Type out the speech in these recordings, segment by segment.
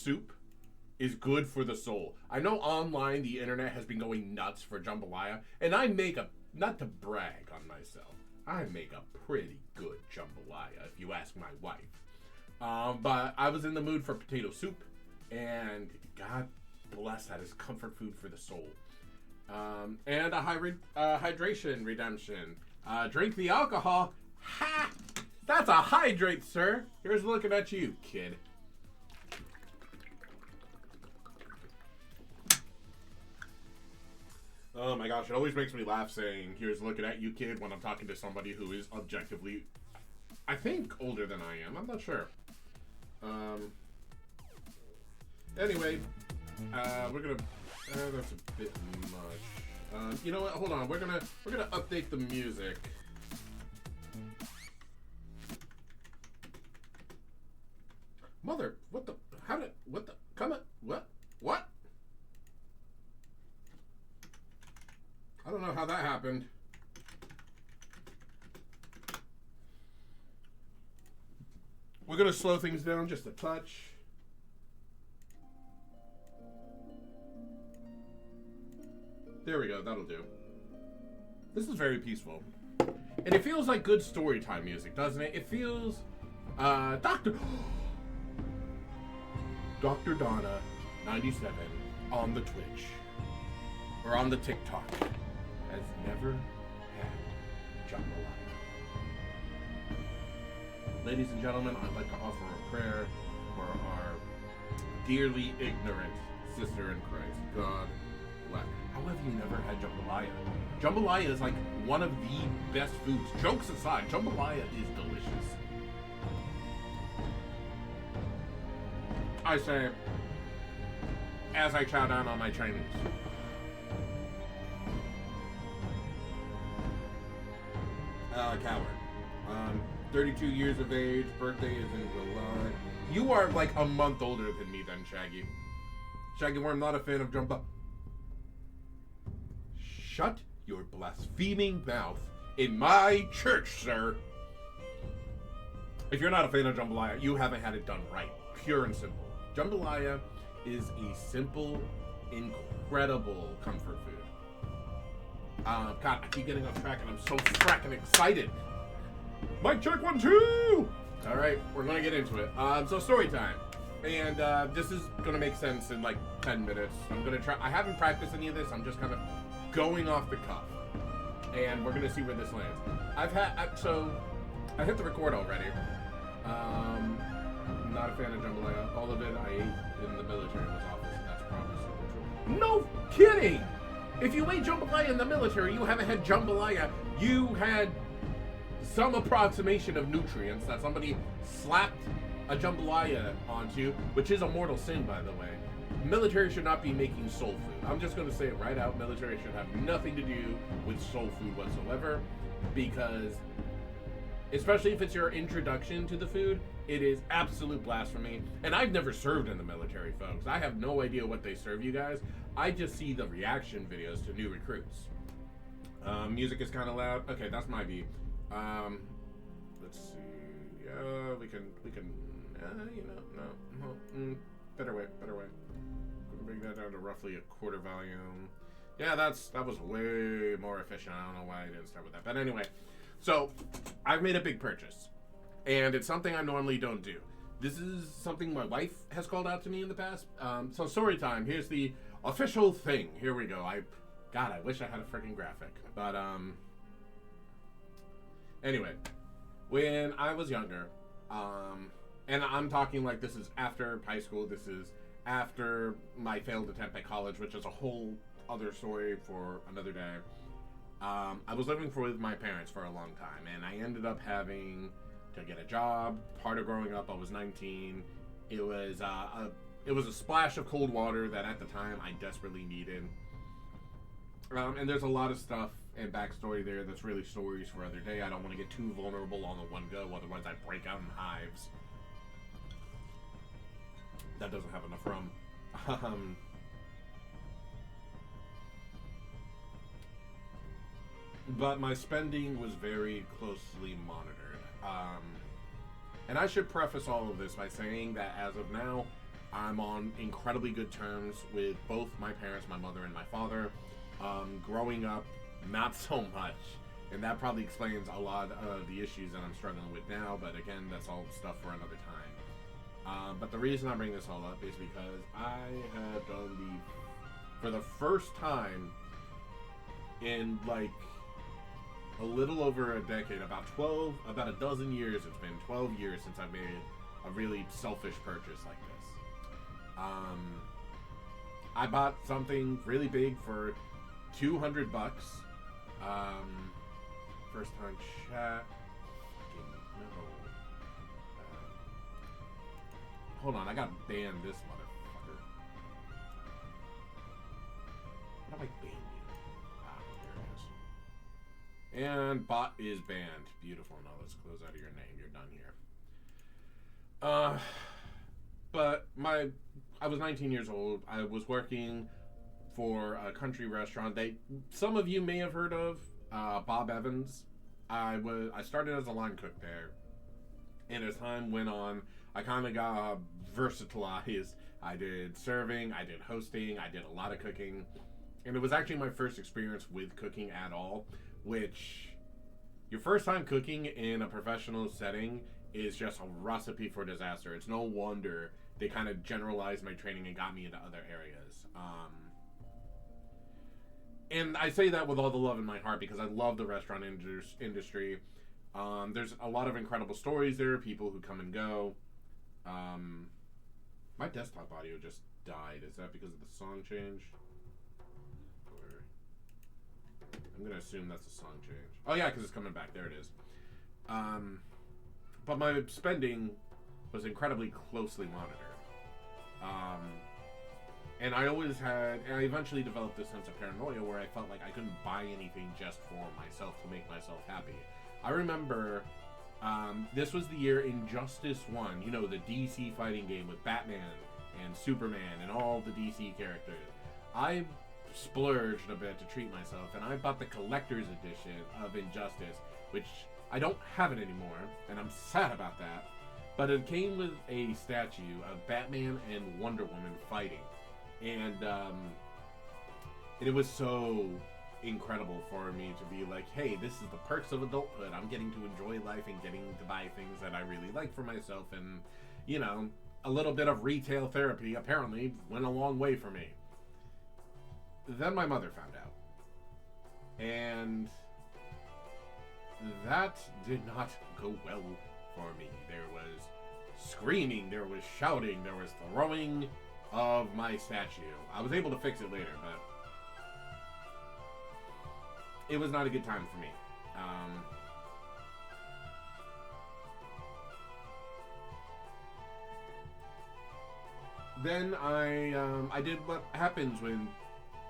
soup is good for the soul. I know online the internet has been going nuts for jambalaya, and I make not to brag on myself, I make a pretty good jambalaya, if you ask my wife. But I was in the mood for potato soup, and God bless, that is comfort food for the soul. And a hydration redemption. Drink the alcohol. Ha! That's a hydrate, sir. Here's looking at you, kid. Oh my gosh, it always makes me laugh saying, here's looking at you, kid, when I'm talking to somebody who is objectively, I think, older than I am. I'm not sure. Anyway, we're gonna, that's a bit much. You know what, hold on, we're gonna update the music. Mother, what the, come on, what? I don't know how that happened. We're gonna slow things down just a touch. There we go, that'll do. This is very peaceful. And it feels like good story time music, doesn't it? It feels, Dr. Donna 97 on the Twitch. Or on the TikTok. Has never had jambalaya. Ladies and gentlemen, I'd like to offer a prayer for our dearly ignorant sister in Christ. God bless. How have you never had jambalaya? Jambalaya is like one of the best foods. Jokes aside, jambalaya is delicious. I say, as I chow down on my Chinese. Coward. 32 years of age, birthday is in July. You are like a month older than me then, Shaggy. Shaggy Worm, not a fan of jumbo. Shut your blaspheming mouth in my church, sir. If you're not a fan of jambalaya, you haven't had it done right. Pure and simple. Jambalaya is a simple, incredible comfort food. God, I keep getting off track and I'm so fracking excited. Mic check 1, 2. All right, we're gonna get into it. So story time, and this is gonna make sense in like 10 minutes. I'm gonna try. I haven't practiced any of this. I'm just kind of going off the cuff, and we're gonna see where this lands. I hit the record already. I'm not a fan of jambalaya. All of it I ate in the military was office, and that's probably super true. No kidding. If you ate jambalaya in the military, you haven't had jambalaya. You had some approximation of nutrients that somebody slapped a jambalaya onto, which is a mortal sin, by the way. Military should not be making soul food. I'm just going to say it right out. Military should have nothing to do with soul food whatsoever, because especially if it's your introduction to the food, it is absolute blasphemy. And I've never served in the military, folks. I have no idea what they serve you guys. I just see the reaction videos to new recruits. Music is kind of loud. Okay, that's my beat. Let's see. We can. No. Better way. Bring that down to roughly a quarter volume. Yeah, that was way more efficient. I don't know why I didn't start with that. But anyway, so I've made a big purchase, and it's something I normally don't do. This is something my wife has called out to me in the past. So story time. Here's the official thing. Here we go. I wish I had a freaking graphic. But anyway, when I was younger, and I'm talking like this is after high school. This is after my failed attempt at college, which is a whole other story for another day. I was living with my parents for a long time, and I ended up having to get a job. Part of growing up, I was 19. It was a splash of cold water that at the time I desperately needed. And there's a lot of stuff and backstory there that's really stories for other day. I don't want to get too vulnerable on the one go, otherwise I break out in hives. That doesn't have enough rum. But my spending was very closely monitored. And I should preface all of this by saying that as of now, I'm on incredibly good terms with both my parents, my mother and my father. Growing up, not so much. And that probably explains a lot of the issues that I'm struggling with now, but again, that's all stuff for another time. But the reason I bring this all up is because I have done for the first time in like a little over a decade, about a dozen years, it's been 12 years since I've made a really selfish purchase like this. I bought something really big for $200. First time chat. No. Hold on, I gotta ban this motherfucker. How do I ban you? There it is. And bot is banned. Beautiful. Now let's close out of your name. You're done here. But I was 19 years old. I was working for a country restaurant that some of you may have heard of, Bob Evans. I started as a line cook there, and as time went on, I kind of got versatilized. I did serving, I did hosting, I did a lot of cooking, and it was actually my first experience with cooking at all, which your first time cooking in a professional setting is just a recipe for disaster. It's no wonder they kind of generalized my training and got me into other areas. And I say that with all the love in my heart because I love the restaurant industry. There's a lot of incredible stories there, people who come and go. My desktop audio just died. Is that because of the song change? Or I'm going to assume that's a song change. Oh yeah, because it's coming back. There it is. But my spending was incredibly closely monitored. And I eventually developed this sense of paranoia where I felt like I couldn't buy anything just for myself to make myself happy. I remember this was the year Injustice 1, you know, the DC fighting game with Batman and Superman and all the DC characters. I splurged a bit to treat myself, and I bought the collector's edition of Injustice, which I don't have it anymore, and I'm sad about that. But it came with a statue of Batman and Wonder Woman fighting. And it was so incredible for me to be like, hey, this is the perks of adulthood. I'm getting to enjoy life and getting to buy things that I really like for myself. And, you know, a little bit of retail therapy apparently went a long way for me. Then my mother found out. And that did not go well for me. There was screaming, there was shouting, there was throwing of my statue. I was able to fix it later, but it was not a good time for me. Then I did what happens when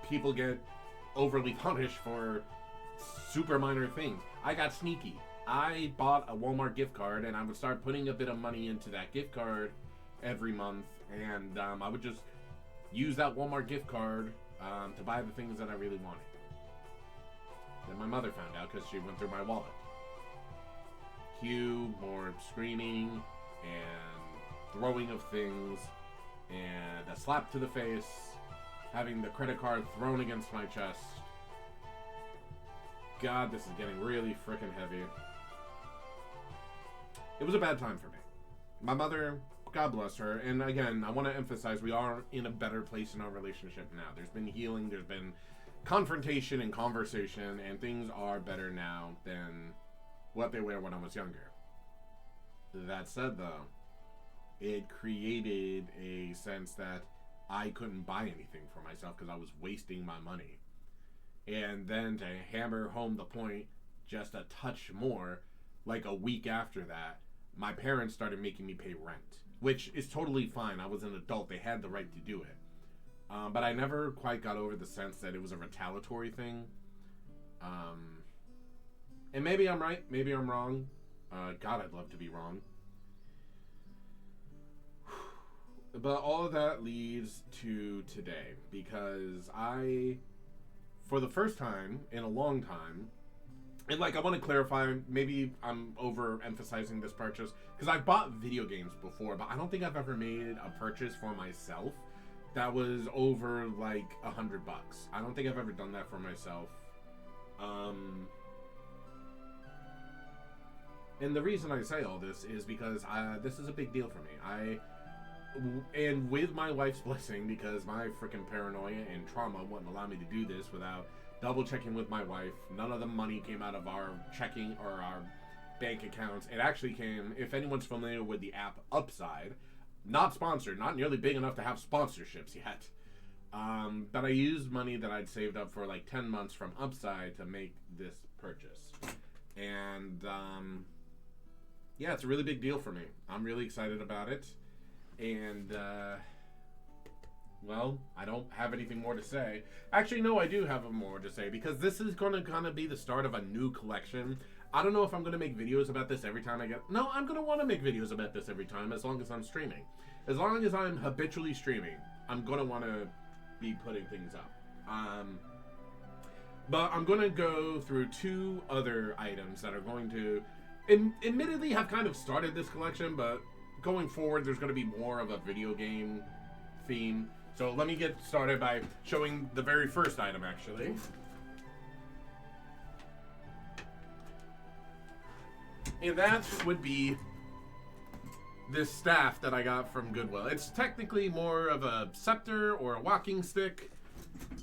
people get overly punished for super minor things. I got sneaky. I bought a Walmart gift card, and I would start putting a bit of money into that gift card every month, and I would just use that Walmart gift card to buy the things that I really wanted. Then my mother found out because she went through my wallet. Cue, more screaming and throwing of things, and a slap to the face, having the credit card thrown against my chest. God, this is getting really freaking heavy. It was a bad time for me. My mother, God bless her, and again, I want to emphasize we are in a better place in our relationship now. There's been healing, there's been confrontation and conversation, and things are better now than what they were when I was younger. That said, though, it created a sense that I couldn't buy anything for myself because I was wasting my money. And then to hammer home the point just a touch more, like a week after that, my parents started making me pay rent, which is totally fine. I was an adult. They had the right to do it. But I never quite got over the sense that it was a retaliatory thing. And maybe I'm right. Maybe I'm wrong. God, I'd love to be wrong. But all of that leads to today, because I, for the first time in a long time, And, like, I want to clarify, maybe I'm overemphasizing this purchase, because I've bought video games before, but I don't think I've ever made a purchase for myself that was over, like, $100. I don't think I've ever done that for myself. And the reason I say all this is because this is a big deal for me. And with my wife's blessing, because my freaking paranoia and trauma wouldn't allow me to do this without double checking with my wife. None of the money came out of our checking or our bank accounts. It actually came, if anyone's familiar with the app Upside, not sponsored, not nearly big enough to have sponsorships yet. But I used money that I'd saved up for like 10 months from Upside to make this purchase. And yeah, it's a really big deal for me. I'm really excited about it. And well, I don't have anything more to say. Actually, no, I do have more to say, because this is going to kind of be the start of a new collection. I don't know if I'm going to make videos about this every time I get... No, I'm going to want to make videos about this every time, as long as I'm streaming. As long as I'm habitually streaming, I'm going to want to be putting things up. But I'm going to go through two other items that are going to... admittedly have kind of started this collection, but going forward, there's going to be more of a video game theme. So let me get started by showing the very first item, actually. And that would be this staff that I got from Goodwill. It's technically more of a scepter or a walking stick.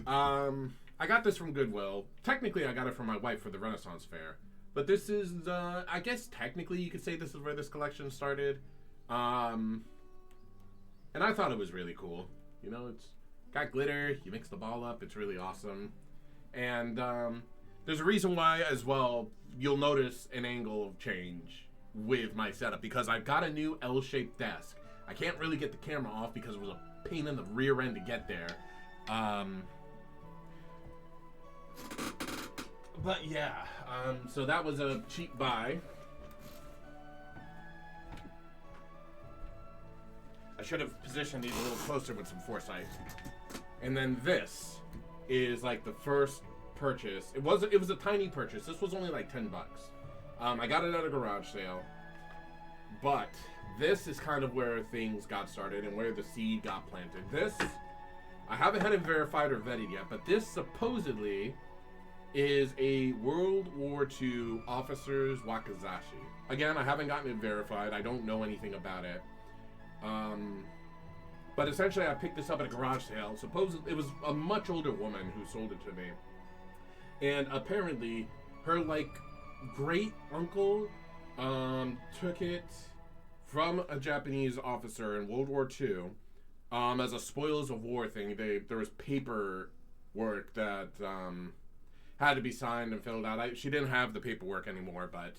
I got this from Goodwill. Technically, I got it from my wife for the Renaissance Fair. But this is, I guess technically you could say this is where this collection started. And I thought it was really cool. You know, it's got glitter, you mix the ball up, it's really awesome. And there's a reason why, as well, you'll notice an angle change with my setup, because I've got a new L-shaped desk. I can't really get the camera off because it was a pain in the rear end to get there. But yeah, so that was a cheap buy. I should have positioned these a little closer with some foresight. And then this is like the first purchase. It was a tiny purchase. This was only like $10. I got it at a garage sale. But this is kind of where things got started and where the seed got planted. This, I haven't had it verified or vetted yet, but this supposedly is a World War II officer's wakizashi. Again, I haven't gotten it verified. I don't know anything about it. But essentially I picked this up at a garage sale. Supposedly, it was a much older woman who sold it to me. And apparently, her, like, great uncle, took it from a Japanese officer in World War II, as a spoils of war thing. There was paperwork that, had to be signed and filled out. She didn't have the paperwork anymore, but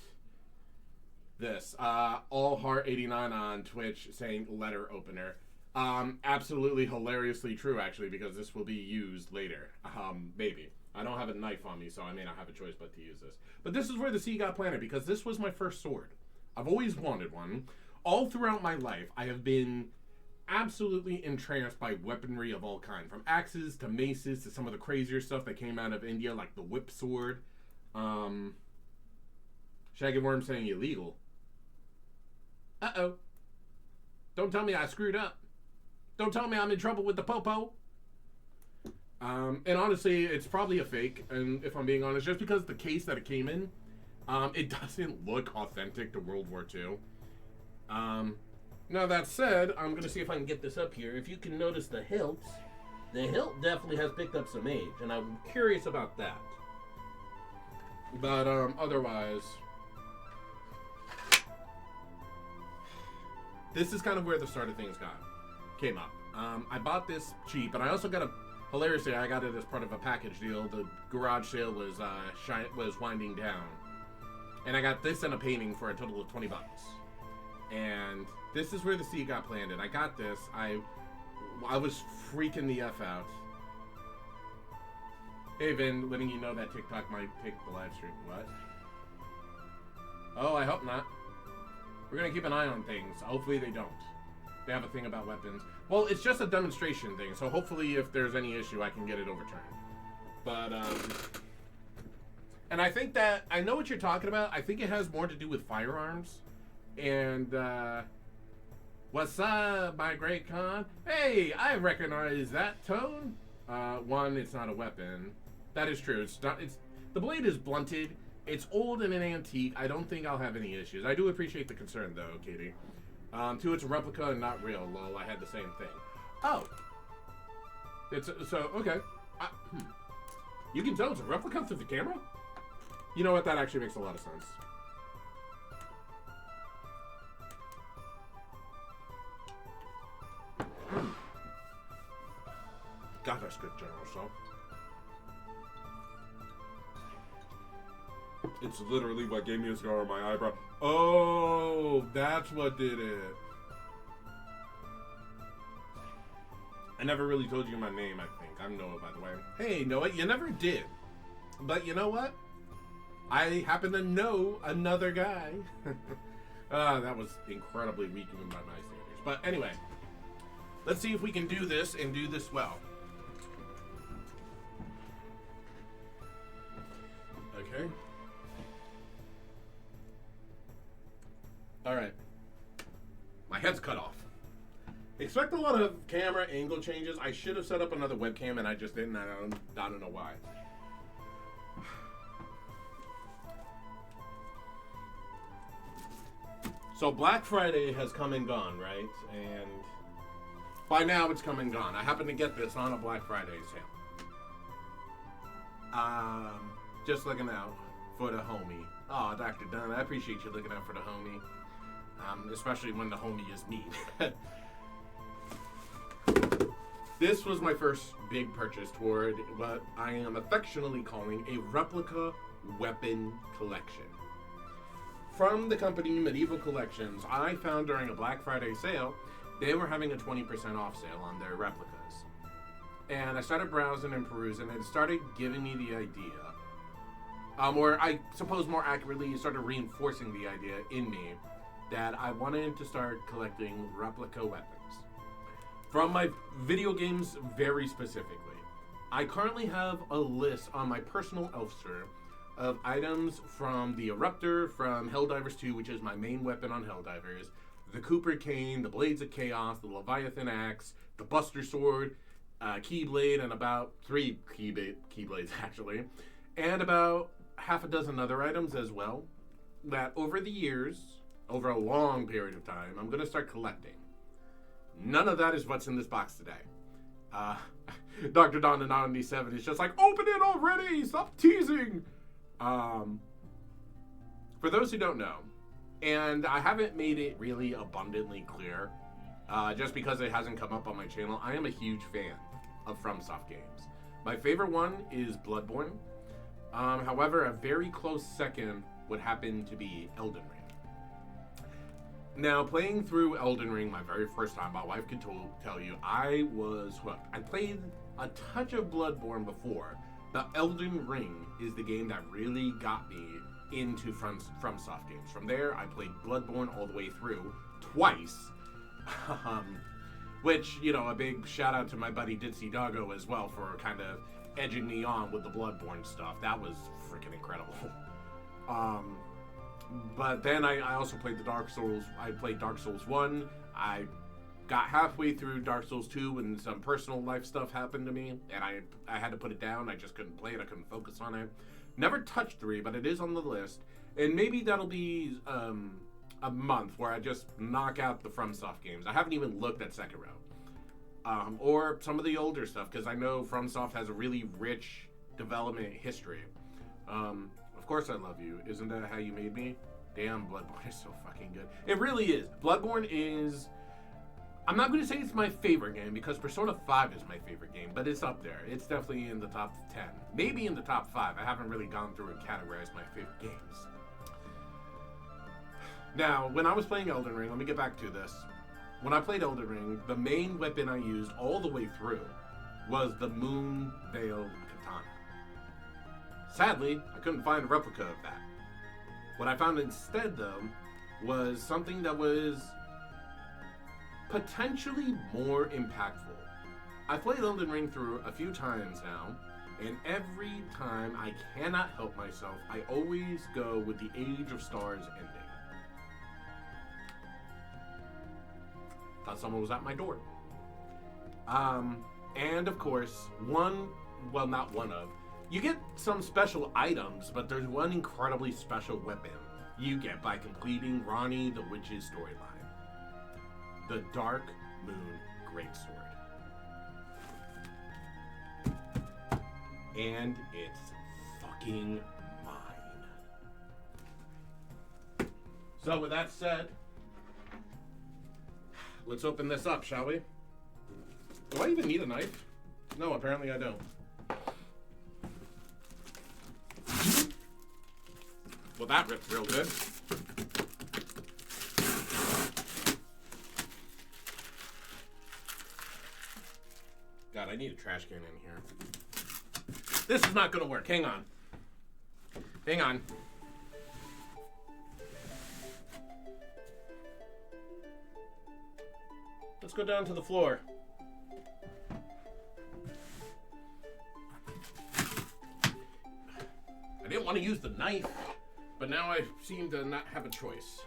this, All Heart 89 on Twitch saying letter opener. Absolutely hilariously true, actually, because this will be used later. Maybe. I don't have a knife on me, so I may not have a choice but to use this. But this is where the seed got planted, because this was my first sword. I've always wanted one. All throughout my life, I have been absolutely entranced by weaponry of all kinds, from axes to maces to some of the crazier stuff that came out of India, like the whip sword. Shaggy Worm saying illegal. Uh-oh. Don't tell me I screwed up. Don't tell me I'm in trouble with the popo. And honestly, it's probably a fake, and if I'm being honest, just because the case that it came in, it doesn't look authentic to World War II. Now that said, I'm going to see if I can get this up here. If you can notice the hilt definitely has picked up some age, and I'm curious about that. But otherwise, this is kind of where the start of things came up. I bought this cheap, and I also got hilariously, I got it as part of a package deal. The garage sale was winding down, and I got this and a painting for a total of $20. And this is where the seed got planted. I got this. I was freaking the F out. Hey, Vin, letting you know that TikTok might take the live stream. What? Oh, I hope not. We're going to keep an eye on things. Hopefully they don't. They have a thing about weapons. Well, it's just a demonstration thing, so hopefully if there's any issue, I can get it overturned. But, And I think that I know what you're talking about. I think it has more to do with firearms. And what's up, my great Khan? Hey, I recognize that tone. One, it's not a weapon. That is true. It's not. It's the blade is blunted. It's old and an antique. I don't think I'll have any issues. I do appreciate the concern, though, Katie. Two, it's a replica and not real. Lol, I had the same thing. Oh, it's so okay. You can tell it's a replica through the camera. You know what? That actually makes a lot of sense. God, that's good, General Salt. It's literally what gave me a scar on my eyebrow. Oh, that's what did it. I never really told you my name, I think. I'm Noah, by the way. Hey, Noah, you never did. But you know what? I happen to know another guy. That was incredibly weak even by my standards. But anyway, let's see if we can do this and do this well. Okay. Alright. My head's cut off. Expect a lot of camera angle changes. I should have set up another webcam and I just didn't. I don't know why. So Black Friday has come and gone, right? And by now it's come and gone. I happen to get this on a Black Friday sale. Just looking out for the homie. Oh, Dr. Dunn, I appreciate you looking out for the homie. Especially when the homie is me. This was my first big purchase toward what I am affectionately calling a replica weapon collection. From the company Medieval Collections, I found during a Black Friday sale, they were having a 20% off sale on their replicas. And I started browsing and perusing, and it started giving me the idea, or I suppose more accurately, it started reinforcing the idea in me that I wanted to start collecting replica weapons. From my video games very specifically. I currently have a list on my personal Elfster of items from the Eruptor from Helldivers 2, which is my main weapon on Helldivers, the Cooper Cane, the Blades of Chaos, the Leviathan Axe, the Buster Sword, Keyblade, and about 3 Keyblades actually, and about half a dozen other items as well, that over the years, over a long period of time, I'm going to start collecting. None of that is what's in this box today. Dr. Don 97 is just like, open it already! Stop teasing! For those who don't know, and I haven't made it really abundantly clear, just because it hasn't come up on my channel, I am a huge fan of FromSoft games. My favorite one is Bloodborne. However, a very close second would happen to be Elden Ring. Now, playing through Elden Ring my very first time, my wife could tell you, I was hooked. I played a touch of Bloodborne before, but Elden Ring is the game that really got me into FromSoft games. From there, I played Bloodborne all the way through, twice. Which, you know, a big shout out to my buddy Ditzy Doggo as well for kind of edging me on with the Bloodborne stuff. That was freaking incredible. But then I also played the Dark Souls. I played Dark Souls 1. I got halfway through Dark Souls 2 when some personal life stuff happened to me, and I had to put it down. I just couldn't play it. I couldn't focus on it. Never touched 3, but it is on the list. And maybe that'll be a month where I just knock out the FromSoft games. I haven't even looked at Sekiro. Or some of the older stuff, because I know FromSoft has a really rich development history. Of course I love you. Isn't that how you made me? Damn, Bloodborne is so fucking good. It really is. Bloodborne is... I'm not going to say it's my favorite game, because Persona 5 is my favorite game, but it's up there. It's definitely in the top 10. Maybe in the top 5. I haven't really gone through and categorized my favorite games. Now, when I was playing Elden Ring, let me get back to this. When I played Elden Ring, the main weapon I used all the way through was the Moon Veiled Katana. Sadly, I couldn't find a replica of that. What I found instead, though, was something that was potentially more impactful. I played Elden Ring through a few times now, And every time I cannot help myself, I always go with the Age of Stars ending. Thought someone was at my door. And of course, not one of, you get some special items, but there's one incredibly special weapon you get by completing Ronnie the Witch's storyline. The Dark Moon Greatsword. And it's fucking mine. So with that said, let's open this up, shall we? Do I even need a knife? No, apparently I don't. Well, that ripped real good. God, I need a trash can in here. This is not gonna work. Hang on. Hang on. Let's go down to the floor. I didn't want to use the knife, but now I seem to not have a choice.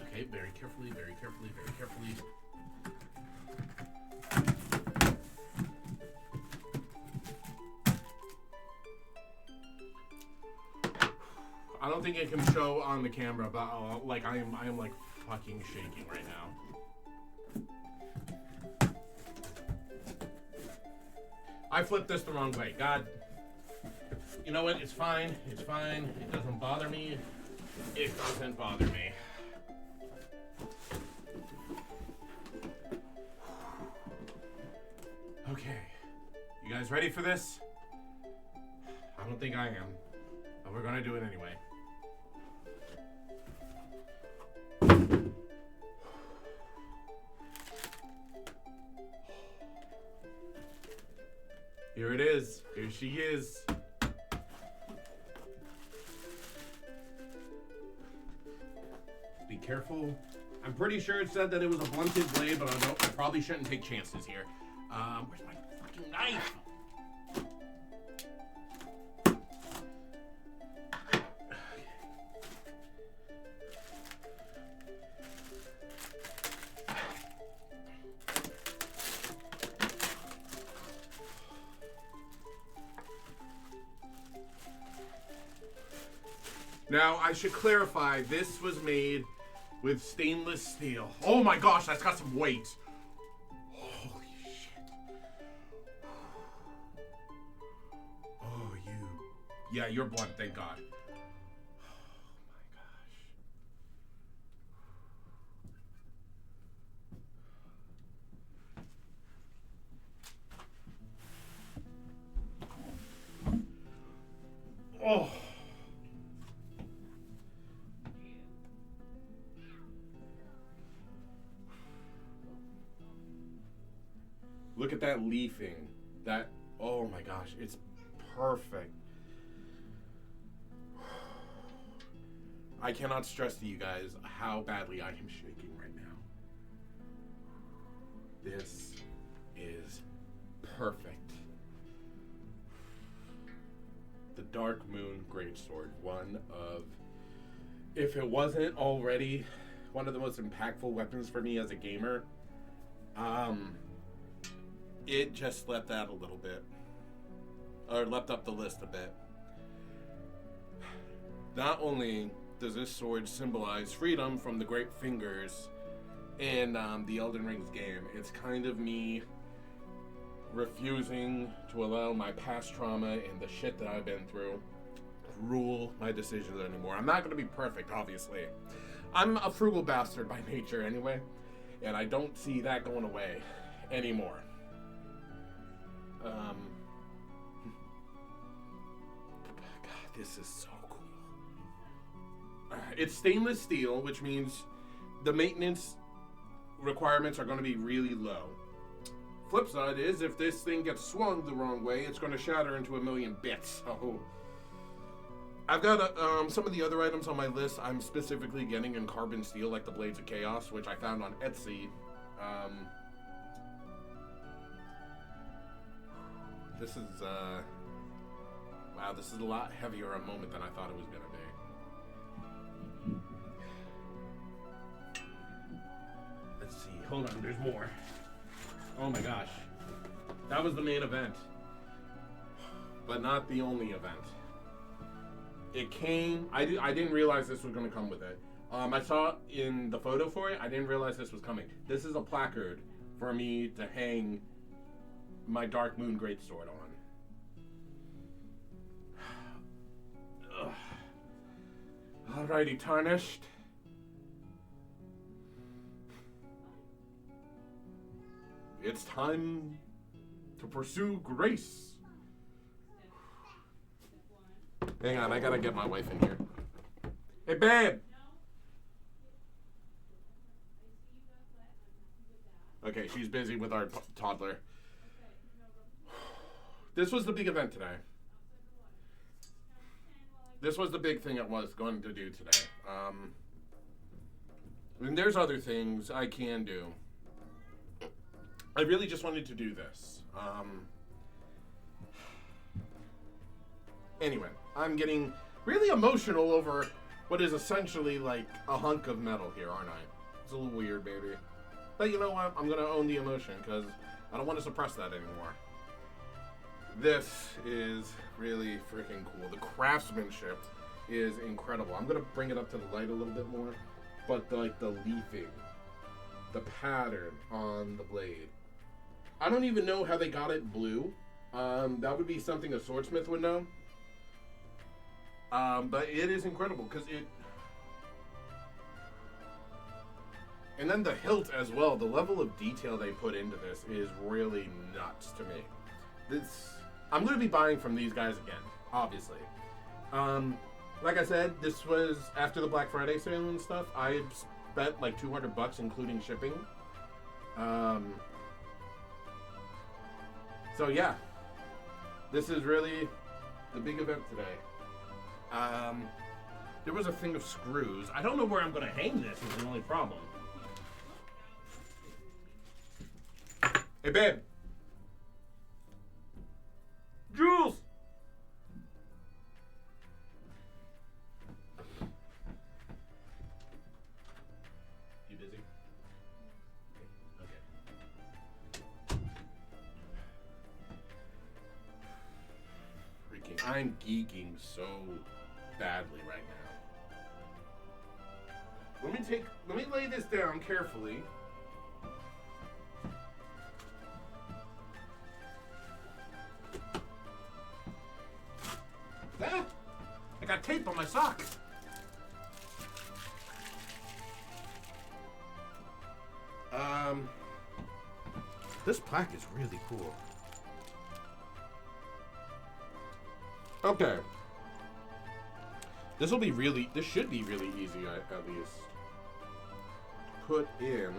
Okay, very carefully, very carefully, very carefully. I don't think it can show on the camera, but like I am like fucking shaking right now. I flipped this the wrong way. God, you know what? It's fine. It's fine. It doesn't bother me. It doesn't bother me. Okay, you guys ready for this? I don't think I am, but we're gonna do it anyway. Here it is. Here she is. Be careful. I'm pretty sure it said that it was a blunted blade, but I probably shouldn't take chances here. Where's my fucking knife? Now, I should clarify, this was made with stainless steel. Oh my gosh, that's got some weight. Holy shit. Oh, you. Yeah, you're blunt, thank God. Oh my gosh. Oh. Look at that leafing. That, oh my gosh, it's perfect. I cannot stress to you guys how badly I am shaking right now. This is perfect. The Dark Moon Greatsword, one of, if it wasn't already one of the most impactful weapons for me as a gamer, it just leapt out a little bit. Or leapt up the list a bit. Not only does this sword symbolize freedom from the Great Fingers in the Elden Ring's game, it's kind of me refusing to allow my past trauma and the shit that I've been through rule my decisions anymore. I'm not going to be perfect, obviously. I'm a frugal bastard by nature anyway, and I don't see that going away anymore. God, this is so cool. It's stainless steel, which means the maintenance requirements are going to be really low. Flip side is, if this thing gets swung the wrong way, it's going to shatter into a million bits. So I've got some of the other items on my list I'm specifically getting in carbon steel, like the Blades of Chaos, which I found on Etsy. This is, wow, this is a lot heavier a moment than I thought it was going to be. Let's see. Hold on, there's more. Oh my gosh. That was the main event. But not the only event. It came, I didn't realize this was going to come with it. I saw in the photo for it, I didn't realize this was coming. This is a placard for me to hang my Dark Moon Greatsword on. Alrighty, Tarnished. It's time to pursue grace. Hang on, I gotta get my wife in here. Hey, babe! Okay, she's busy with our toddler. This was the big event today. This was the big thing I was going to do today. And there's other things I can do. I really just wanted to do this. Anyway, I'm getting really emotional over what is essentially like a hunk of metal here, aren't I? It's a little weird, baby. But you know what? I'm going to own the emotion because I don't want to suppress that anymore. This is really freaking cool. The craftsmanship is incredible. I'm going to bring it up to the light a little bit more. But the leafing, the pattern on the blade. I don't even know how they got it blue. That would be something a swordsmith would know. But it is incredible because it... And then the hilt as well. The level of detail they put into this is really nuts to me. I'm going to be buying from these guys again, obviously. Like I said, this was after the Black Friday sale and stuff. I spent like $200 including shipping. So yeah, this is really the big event today. There was a thing of screws. I don't know where I'm going to hang this is the only problem. Hey, babe. Jules! You busy? Okay. Freaking, I'm geeking so badly right now. Let me lay this down carefully. Ah, I got tape on my sock. This plaque is really cool. Okay. This should be really easy at least. Put in.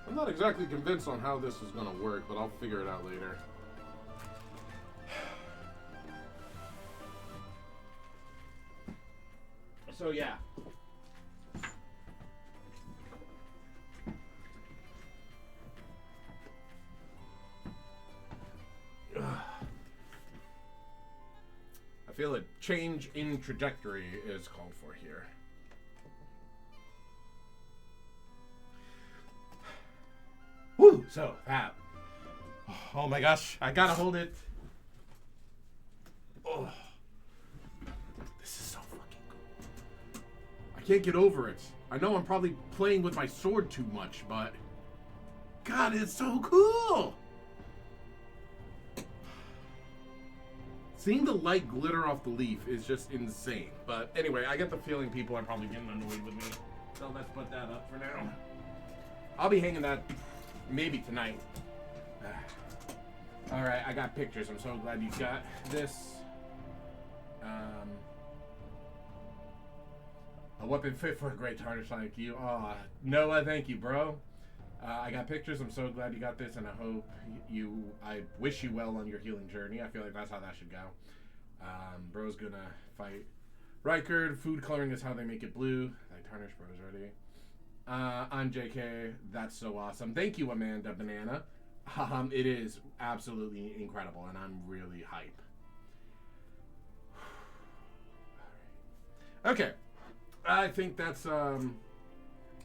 I'm not exactly convinced on how this is going to work, but I'll figure it out later. So yeah. I feel a change in trajectory is called for here. Woo! So, that. Oh my gosh, I gotta hold it. Oh. This is so fucking cool. I can't get over it. I know I'm probably playing with my sword too much, but... God, it's so cool! Seeing the light glitter off the leaf is just insane. But anyway, I get the feeling people are probably getting annoyed with me. So let's put that up for now. I'll be hanging that maybe tonight. Alright, I got pictures. I'm so glad you got this. A weapon fit for a great tarnish like you. Aw, Noah, thank you, bro. I got pictures. I'm so glad you got this, and I hope I wish you well on your healing journey. I feel like that's how that should go. Bro's gonna fight Rykard. Food coloring is how they make it blue. Like tarnish, bro's ready. I'm JK. That's so awesome. Thank you, Amanda Banana. It is absolutely incredible, and I'm really hype. Okay. I think that's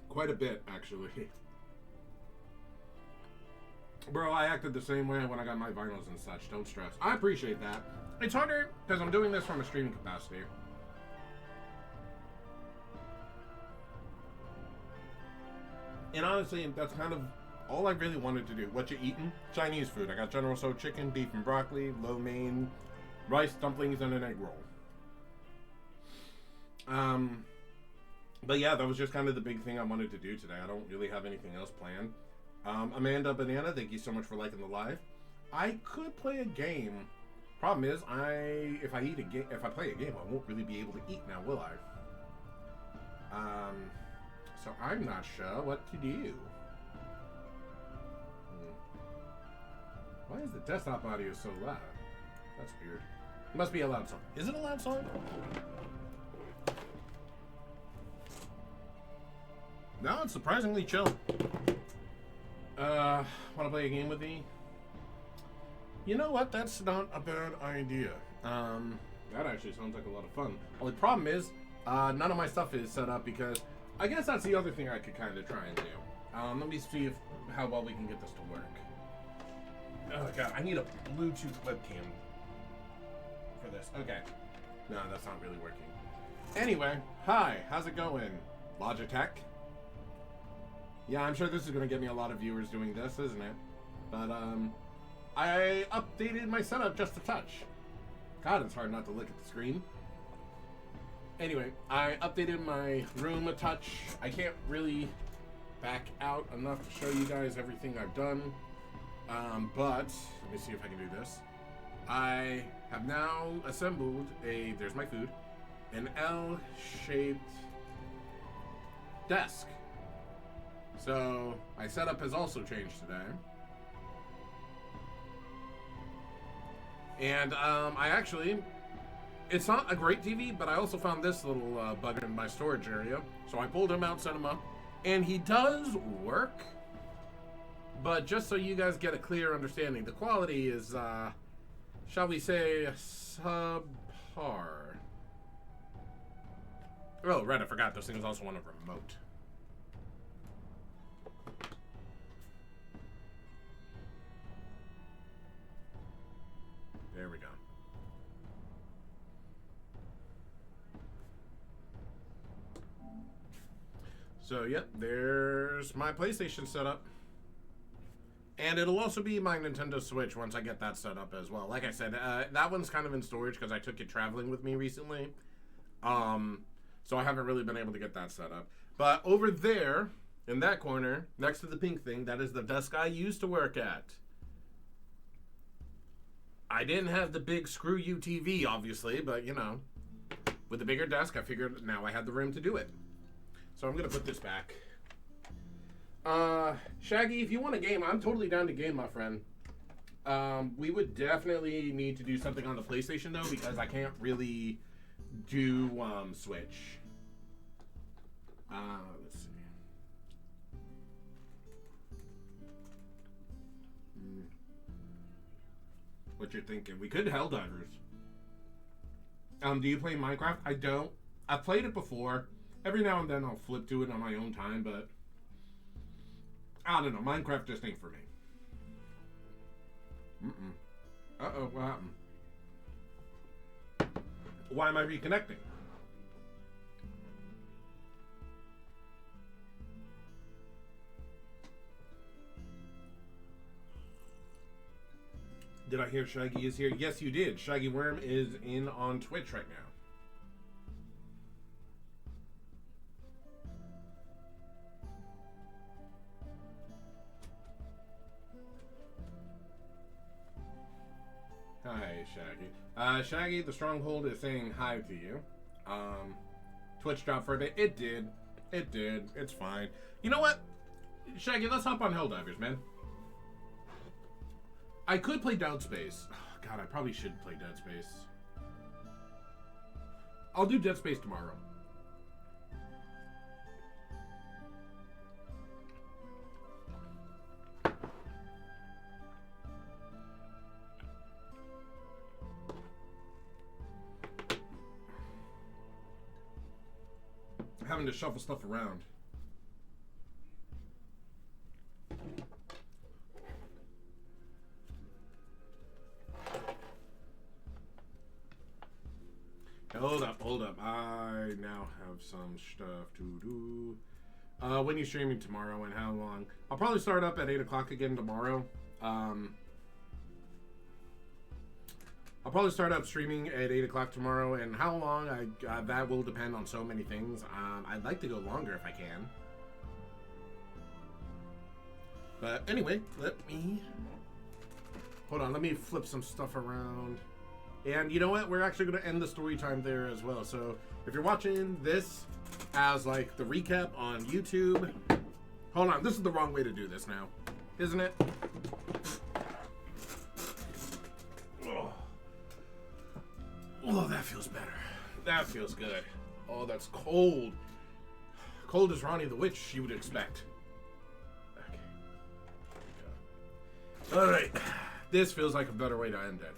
quite a bit, actually. Bro, I acted the same way when I got my vinyls and such. Don't stress. I appreciate that. It's harder because I'm doing this from a streaming capacity. And honestly, that's kind of all I really wanted to do. What you eating? Chinese food. I got General Tso chicken, beef and broccoli, lo mein, rice, dumplings, and an egg roll. But yeah, that was just kind of the big thing I wanted to do today. I don't really have anything else planned. Amanda Banana, thank you so much for liking the live. I could play a game. Problem is, if I play a game, I won't really be able to eat now, will I? So I'm not sure what to do. Why is the desktop audio so loud? That's weird. It must be a loud song. Is it a loud song? No, it's surprisingly chill. Want to play a game with me? You know what? That's not a bad idea. That actually sounds like a lot of fun. Only problem is, none of my stuff is set up because I guess that's the other thing I could kind of try and do. Let me see how well we can get this to work. Oh god, I need a Bluetooth webcam for this. Okay. No, that's not really working. Anyway, hi, how's it going? Logitech? Yeah, I'm sure this is going to get me a lot of viewers doing this, isn't it? But, I updated my setup just a touch. God, it's hard not to look at the screen. Anyway, I updated my room a touch. I can't really back out enough to show you guys everything I've done. But, let me see if I can do this. I have now assembled there's my food, an L-shaped desk. So, my setup has also changed today. And, it's not a great TV, but I also found this little bug in my storage area. So I pulled him out, set him up, and he does work. But just so you guys get a clear understanding, the quality is, shall we say, subpar. Oh, right, I forgot. This thing is also on a remote. There we go. So, yep, there's my PlayStation setup. And it'll also be my Nintendo Switch once I get that set up as well. Like I said, that one's kind of in storage because I took it traveling with me recently. So I haven't really been able to get that set up. But over there, in that corner, next to the pink thing, that is the desk I used to work at. I didn't have the big screw you TV, obviously, but, you know, with the bigger desk, I figured now I had the room to do it. So I'm going to put this back. Shaggy, if you want a game, I'm totally down to game, my friend. We would definitely need to do something on the PlayStation, though, because I can't really do, Switch. Let's see. What you're thinking? We could Helldivers. Do you play Minecraft? I don't. I've played it before. Every now and then I'll flip to it on my own time, but I don't know. Minecraft just ain't for me. Uh-oh, what happened? Why am I reconnecting? Did I hear Shaggy is here? Yes, you did. Shaggy Worm is in on Twitch right now. Hi, Shaggy. Shaggy, the Stronghold is saying hi to you. Twitch dropped for a bit. It did. It did. It's fine. You know what? Shaggy, let's hop on Helldivers, man. I could play Dead Space. Oh, God, I probably should play Dead Space. I'll do Dead Space tomorrow. having to shuffle stuff around. Hold up. I now have some stuff to do. When you streaming tomorrow and how long? I'll probably start up at 8 o'clock again tomorrow. I'll probably start up streaming at 8 o'clock tomorrow, and how long, that will depend on so many things. I'd like to go longer if I can. But anyway, hold on, let me flip some stuff around. And you know what? We're actually going to end the story time there as well. So if you're watching this as like the recap on YouTube, hold on, this is the wrong way to do this now, isn't it? Oh, that feels better. That feels good. Oh, that's cold. Cold as Ronnie the Witch, you would expect. Okay. All right. This feels like a better way to end it.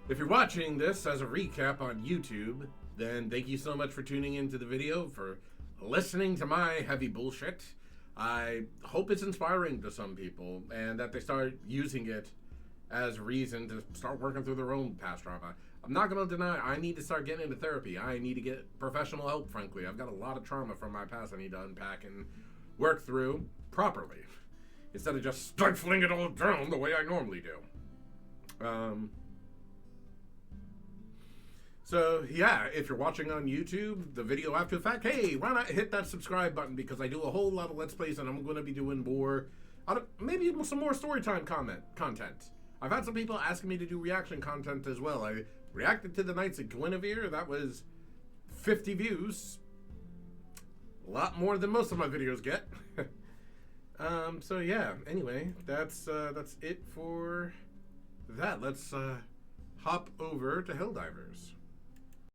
If you're watching this as a recap on YouTube, then thank you so much for tuning into the video, for listening to my heavy bullshit. I hope it's inspiring to some people and that they start using it as a reason to start working through their own past trauma. I'm not going to deny I need to start getting into therapy. I need to get professional help, frankly. I've got a lot of trauma from my past I need to unpack and work through properly, instead of just stifling it all down the way I normally do. So, yeah, if you're watching on YouTube, the video after the fact, hey, why not hit that subscribe button, because I do a whole lot of Let's Plays, and I'm going to be doing more, maybe some more storytime content. I've had some people asking me to do reaction content as well. I reacted to the Knights of Guinevere. That was 50 views. A lot more than most of my videos get. So, yeah, anyway, that's it for that. Let's hop over to Helldivers.